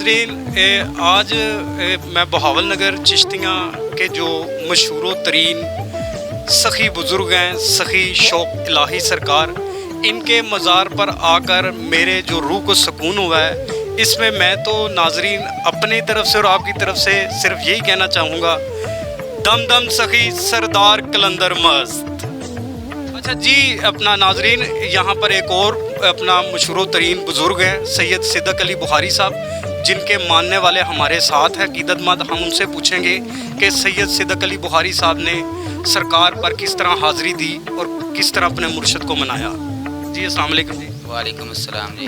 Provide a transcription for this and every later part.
नाजरीन, आज मैं बहावल नगर चिश्तियाँ के जो मशहूर तरीन सखी बुज़ुर्ग हैं, सखी शौक़ इलाही सरकार, इनके मज़ार पर आकर मेरे जो रूह को सुकून हुआ है, इसमें मैं तो नाजरीन अपनी तरफ से और आपकी तरफ से सिर्फ यही कहना चाहूँगा, दम दम सखी सरदार कलंदर मस्त। अच्छा जी, अपना नाजरीन यहाँ पर एक और अपना मशहूर तरीन बुज़ुर्ग हैं सैयद सिद्दीक़ अली बुखारी साहब, जिनके मानने वाले हमारे साथ हैं अक़ीदतमंद। हम उनसे पूछेंगे कि सैयद सिद्दीक़ अली बुखारी साहब ने सरकार पर किस तरह हाज़िरी दी और किस तरह अपने मुर्शद को मनाया। जी अस्सलाम वालेकुम जी। वालेकुम अस्सलाम जी।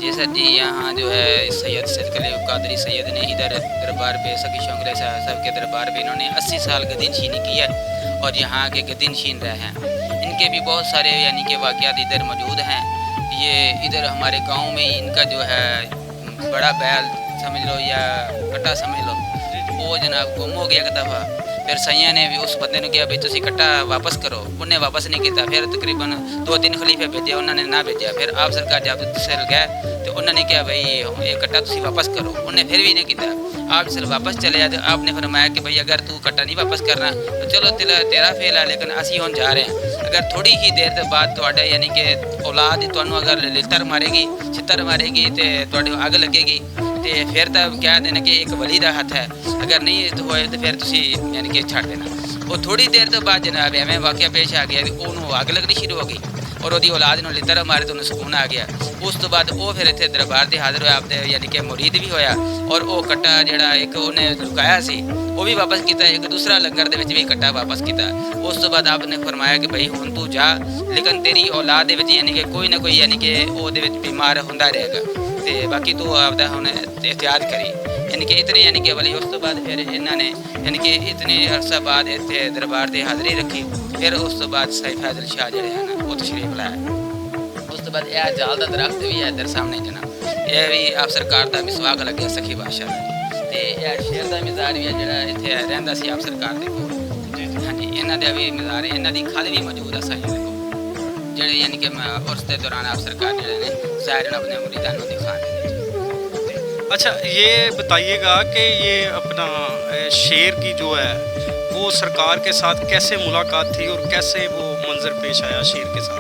जी सर जी, यहाँ जो है सैयद सिद्दीक़ अली कादरी सैयद ने इधर दरबार पे सखी शौक़ साहब के दरबार पे इन्होंने 80 साल गद्दीनशीनी की है और यहाँ के गद्दीनशीन रहे हैं। इनके भी बहुत सारे यानी कि वाक़यात इधर मौजूद हैं। ये इधर हमारे गांव में इनका जो है बड़ा बैल समझ लो या कट्टा समझ लो, वो जनाब गुम हो गया एक दफ़ा। फिर सैया ने भी उस बंदे ने कहा भाई तुसी कट्टा वापस करो, उन्हें वापस नहीं किया। फिर तकरीबन 2-3 खलीफे भेजे, उन्होंने ना भेजा। फिर आप सरकार जब से गए तो उन्होंने कहा भाई ये कट्टा तुसी वापस करो, उन्हें फिर भी नहीं किया। आप जिस वापस चले जाते, आपने फरमाया कि भाई अगर तू कट्टा नहीं वापस करना तो चलो तेरा फेल है, लेकिन असी हुण जा रहे हैं। अगर थोड़ी ही देर के बाद थोड़ा यानी कि औलाद तुहानू अगर लितर मारेगी, छितर मारेगी तो तुहाडे अग लगेगी, तो फिर तो कह देना कि एक वली का हथ है, अगर नहीं तो होए तो फिर तुसी यानी कि छड़ देना। वो थोड़ी देर तो बाद जनाब एवं वाक़या पेश आ गया, उन्होंने अग लगनी शुरू हो गई और वो औलाद ने लितर मारे तो उन्हें सुकून आ गया। उस तो बाद वो फिर इतने दरबार से हाजिर होया, आपने यानी कि मुरीद भी होया और वो कट्टा जड़ा एक उन्हें लुकाया सी वो भी वापस किया, एक दूसरा लंगर दे विच भी कट्टा वापस किया। उस तो बाद आपने फरमाया कि भाई हुण तू जा, लेकिन तेरी औलाद दे विच यानी कि कोई ना कोई यानी कि वो दे विच बीमार होंदा रहेगा, तो बाकी तू आपदा हुण एहतियात करी। यानी कि इतने यानी कि वली उस तो बाद फिर इन्होंने यानी कि इतने अरसा बाद इतने दरबार से हाज़िरी रखी। फिर उस तो बाद सैयद फैज़ल शाह जड़े हैं ना वो तशरीफ लाया। उस तो बाद यह जाल का दरख्त भी है इधर सामने जनाब, यह भी आप सरकार का मिसवाक लगे सखी बादशाह का, तो यह शेर का मज़ार भी है जरा इतने रहिंदा सी आप सरकार के कोल। हाँ जी, इन्हों का भी मज़ार है, इन्हों की खल भी मौजूद है साईं को, जेडे यानी कि उर्स के दौरान आप सरकार जड़े ने ज़ाहिरन अपने मुरीदां नूं दिखाने। अच्छा, ये बताइएगा कि ये अपना शेर की जो है वो सरकार के साथ कैसे मुलाकात थी और कैसे वो मंजर पेश आया शेर के साथ?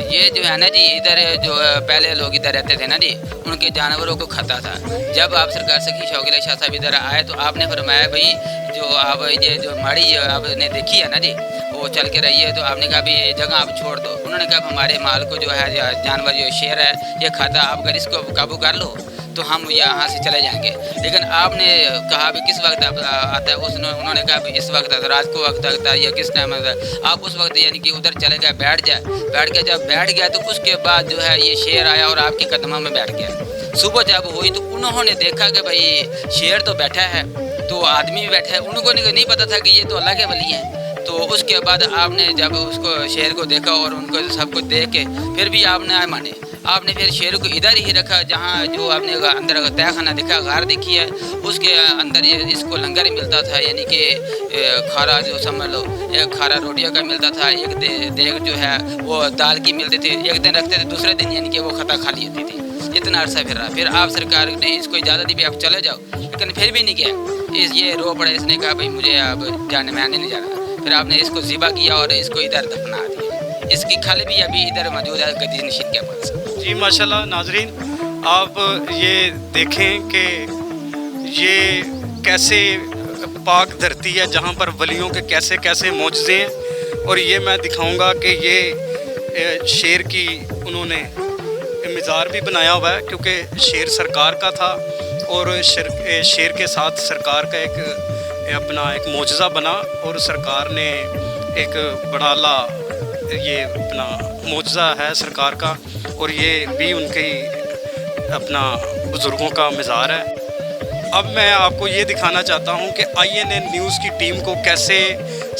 ये जो है ना जी, इधर जो पहले लोग इधर रहते थे ना जी, उनके जानवरों को खाता था। जब आप सरकार सखी शौक़ इलाही शाह साहब इधर आए तो आपने फरमाया भाई जो आप ये जो माड़ी आपने देखी है ना जी, वो चल के रही है, तो आपने कहा भाई ये जगह आप छोड़ दो। उन्होंने कहा हमारे माल को जो है जानवर जो शेर है ये खाता, आप अगर इसको काबू कर लो तो हम यहाँ से चले जाएंगे। लेकिन आपने कहा भी किस वक्त आप आता है, उन्होंने कहा भी इस वक्त रात को वक्त आता है या किस टाइम आता है। आप उस वक्त यानी कि उधर चले गए, बैठ के जब बैठ गया तो उसके बाद जो है ये शेर आया और आपके कदमों में बैठ गया। सुबह जब हुई तो उन्होंने देखा कि भाई शेर तो बैठा है तो आदमी भी बैठा है, उनको नहीं पता था कि ये तो अल्लाह के वली हैं। तो उसके बाद आपने जब उसको शेर को देखा और उनको सब कुछ देख के फिर भी आपने माने, आपने फिर शेर को इधर ही रखा जहाँ जो आपने अंदर तहखाना देखा, गार देखी है, उसके अंदर ये इसको लंगर मिलता था, यानी कि खारा जो समझ लो एक खारा रोटियों का मिलता था, एक देग जो है वो दाल की मिलती थी। एक दिन रखते थे, दूसरे दिन यानी कि वो खता खाली होती थी। इतना अरसा फिर रहा, फिर आप सरकार ने इसको इजाज़त दी भी आप चले जाओ, लेकिन फिर भी नहीं गया। ये रो पड़ा, इसने कहा भाई मुझे अब जाने में आने नहीं जाना। फिर आपने इसको ज़िबा किया और इसको इधर दफना दिया। इसकी खल भी अभी इधर मौजूद है गद्दीनशीन के पास। जी माशाल्लाह। नाजरीन, आप ये देखें कि ये कैसे पाक धरती है जहाँ पर वलियों के कैसे कैसे मौजज़े हैं, और ये मैं दिखाऊंगा कि ये शेर की उन्होंने मज़ार भी बनाया हुआ है, क्योंकि शेर सरकार का था और शेर के साथ सरकार का अपना एक मौजज़ा बना और सरकार ने एक बड़ाला ये अपना मौजज़ा है सरकार का, और ये भी उनके अपना बुज़ुर्गों का मज़ार है। अब मैं आपको ये दिखाना चाहता हूँ कि INN न्यूज़ की टीम को कैसे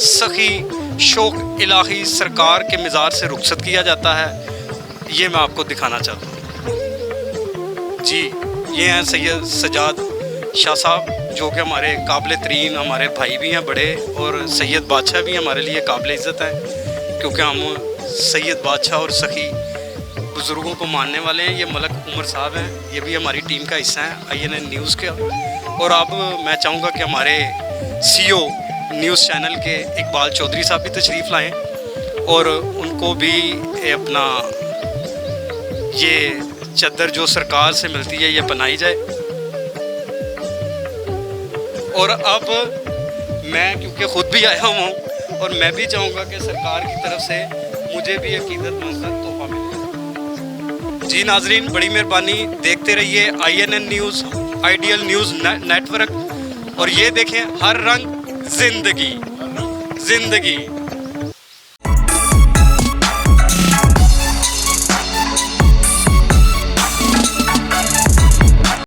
सखी शौक़ इलाही सरकार के मज़ार से रुखसत किया जाता है, ये मैं आपको दिखाना चाहता हूँ। जी, ये हैं सैयद सजाद शाह साहब, जो कि हमारे काबिल तरीन हमारे भाई भी हैं बड़े, और सैयद बादशाह भी हमारे लिए काबिल इज़्ज़त है, क्योंकि हम सैयद बादशाह और सखी बुज़ुर्गों को मानने वाले हैं। ये मलक उमर साहब हैं, ये भी हमारी टीम का हिस्सा है INN न्यूज़ के। और अब मैं चाहूँगा कि हमारे CEO न्यूज़ चैनल के इकबाल चौधरी साहब भी तशरीफ़ लाएं और उनको भी अपना ये चद्दर जो सरकार से मिलती है ये बनाई जाए। और अब मैं क्योंकि ख़ुद भी आया हूँ और मैं भी चाहूँगा कि सरकार की तरफ से मुझे भी अकीदतमंद का तोहफ़ा मिले। जी नाजरीन, बड़ी मेहरबानी, देखते रहिए INN news, ideal news network. और ये देखें, हर रंग ज़िंदगी ज़िंदगी।